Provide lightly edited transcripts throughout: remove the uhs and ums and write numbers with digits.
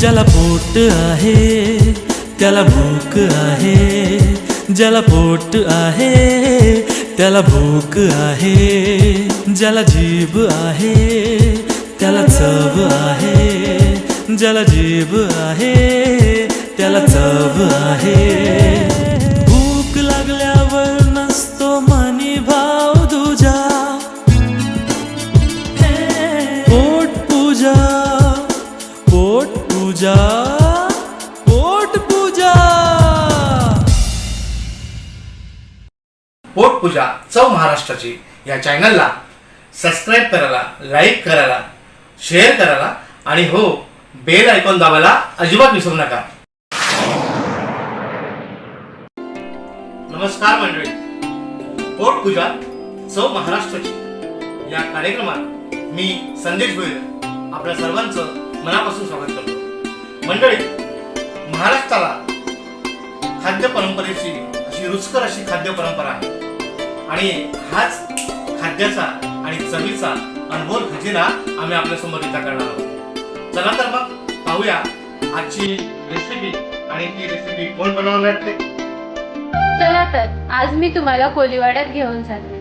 ज्याला पोट आहे त्याला भूक आहे, ज्याला पोट आहे त्याला भूक आहे, ज्याला जीभ आहे त्याला चव आहे, ज्याला जीभ आहे त्याला चव आहे। भूक लागल्यावर नसतो मनी भाव तुझा, पोट पूजा पोट पूजा पोट पूजा। पोट पूजा चव महाराष्ट्राची या चॅनलला सबस्क्राईब करायला, लाईक करायला, शेअर करायला आणि हो बेल आयकॉन दाबायला अजिबात विसरू नका। नमस्कार मंडळी, पोट पूजा चव महाराष्ट्राची या कार्यक्रमात मी संदेश भोईर आपल्या सर्वांचं मनापासून स्वागत करतो। मंडळी, महाराष्ट्राला खाद्य परंपरेची अशी रुचकर अशी खाद्य परंपरा आहे आणि हाच खाद्याचा आणि चवीचा अनमोल खजिना आम्ही आपल्या समोर इथं करणार आहोत। चला तर मग पाहूया आजची रेसिपी आणि ती रेसिपी कोण बनवणार ते। चला तर आज मी तुम्हाला कोलीवाड्यात घेऊन जाते।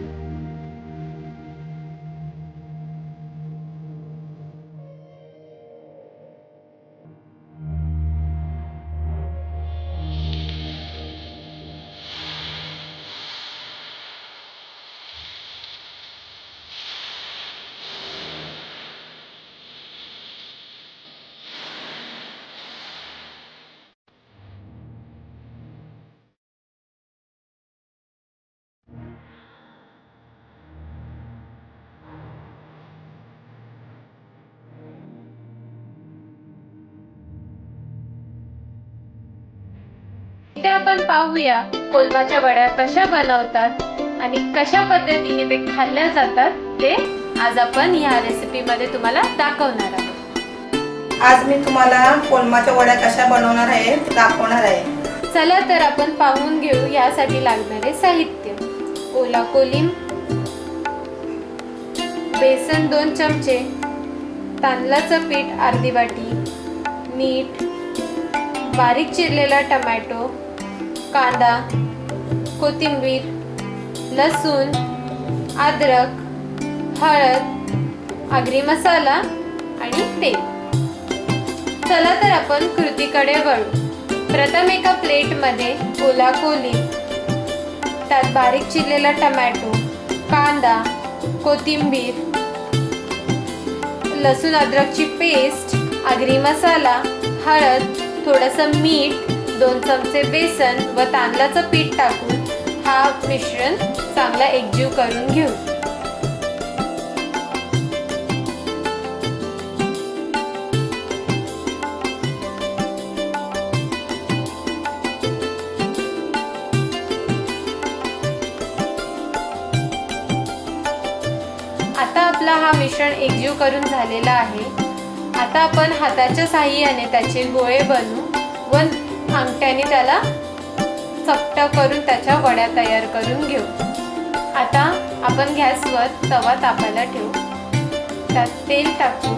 इथे आपण पाहूया कोलमाच्या वड्या कशा बनवतात आणि कशा पद्धतीने ते खाल्ल्या जातात ते आज आपण या रेसिपी मध्ये तुम्हाला दाखवणार आहोत। आज मी तुम्हाला कोलमाच्या वड्या कशा बनवणार आहे दाखवणार आहे। चला तर आपण पाहून घेऊ यासाठी लागणारे साहित्य। ओला कोलिंब, बेसन 2 चमचे, तांदळाचं पीठ अर्धी वाटी, मीठ, बारीक चिरलेला टोमॅटो, कांदा, कोथिंबीर, लसूण, अद्रक, हळद, आगरी मसाला आणि तेल। चला तर आपण कृतीकडे वळू। प्रथम एका प्लेटमध्ये ओला कोलिंब, त्यात बारीक चिरलेला टोमॅटो, कांदा, कोथिंबीर, लसूण अद्रकची पेस्ट, आगरी मसाला, हळद, थोडंसं मीठ, 2 चमचे बेसन व तांदळाचं पीठ टाकून हा मिश्रण चांगला एकजीव करून घेऊ। आता आपला हा मिश्रण एकजीव करून झालेला आहे। आता आपण हाताच्या साहाय्याने त्याचे गोळे बनवू व अंगठ्याने त्याला चपटा करून त्याच्या वड्या तयार करून घेऊ। आता आपण गॅसवर तवा तापायला ठेवू, त्यात तेल टाकू।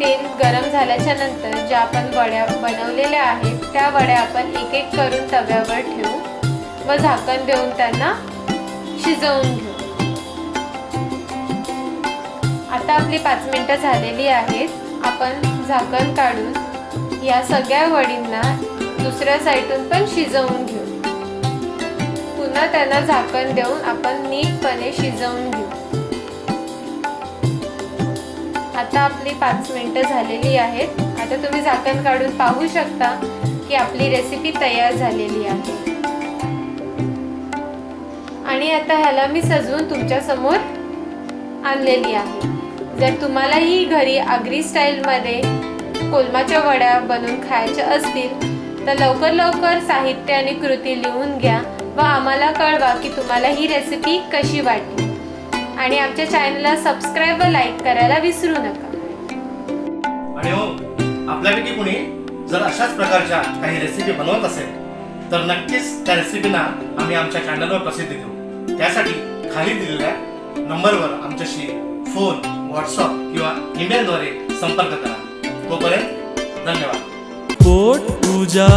तेल गरम झाल्याच्या नंतर ज्या आपण वड्या बनवलेल्या आहेत त्या वड्या आपण एक एक करून तव्यावर ठेवू व झाकण देऊन त्यांना शिजवून घेऊ। आता आपली 5 मिनिटं झालेली आहेत। आपण झाकण काढून या सगळ्या वडींना दुसऱ्या साईडून पण शिजवून घेऊ। पुन्हा त्यांना झाकण देऊन आपण नीटपणे शिजवून घेऊ। आता आपली 5 मिनिटं झालेली आहेत। आता तुम्ही झाकण काढून पाहू शकता की आपली रेसिपी तयार झालेली आहे आणि आता ह्याला मी सजवून तुमच्या समोर आणलेली आहे। जर तुम्हालाही घरी आगरी स्टाईलमध्ये कोलमाच्या वड्या बनवून खायच्या असतील तर लवकर साहित्य आणि कृती लिहून घ्या व आम्हाला कळवा की तुम्हाला ही रेसिपी कशी वाटली आणि आमच्या चॅनलला सबस्क्राईब व लाईक करायला विसरू नका। आणि हो, आपल्यापैकी कोणी जर अशाच प्रकारच्या काही रेसिपी बनवत असेल तर नक्कीच त्या रेसिपीना आम्ही आमच्या चॅनलवर प्रसिद्धी देऊ। त्यासाठी खाली दिलेल्या नंबरवर आमच्याशी फोन, व्हॉट्सअप किंवा ईमेलद्वारे संपर्क करा। तोपर्यंत धन्यवाद. पोट पूजा